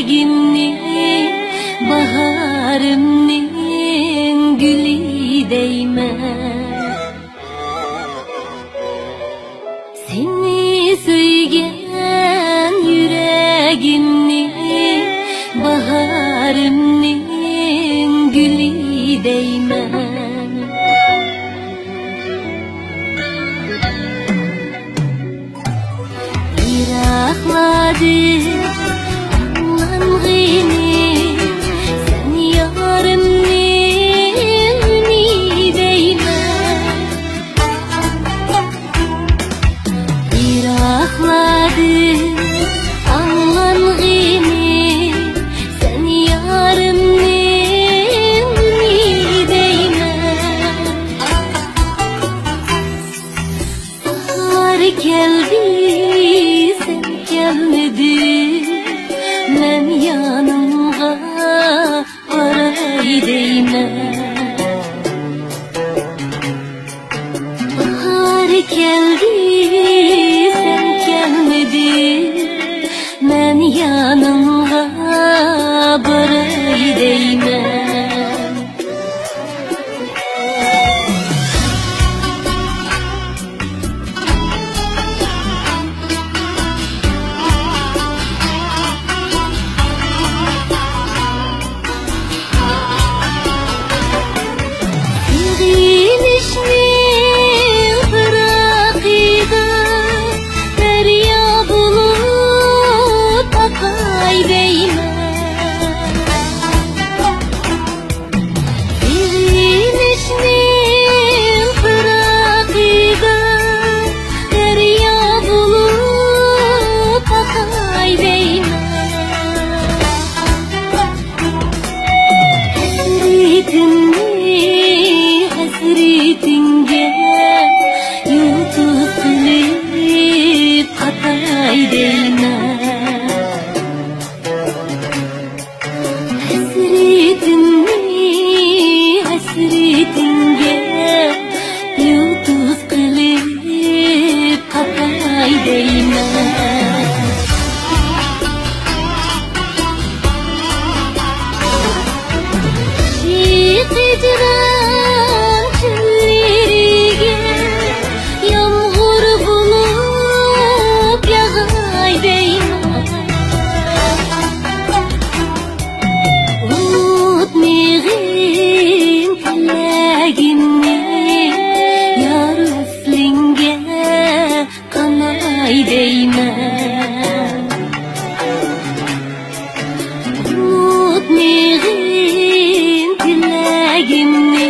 yüreğimni baharımnin gülü değmez. Seni söygen yüreğimni baharımnin gülü değmez. Yırakladı anlangını sen yarımnin değmez. Yırakladı anlangını sen yarımnin değmez. Bahar geldi gelmedi, ben yanımda varay değmez. Bahar geldi, sen gelmedin, ben yanımda varay değmez. Hasretinge yutup kılıp katay değmez. Hasretinge yutup kılıp katay değmez. Hicran çölleriga yağmur bulup yağay değmez. Unutmayın tilagimni yar vaslinga qanay değmez. Unutmayın tilagimni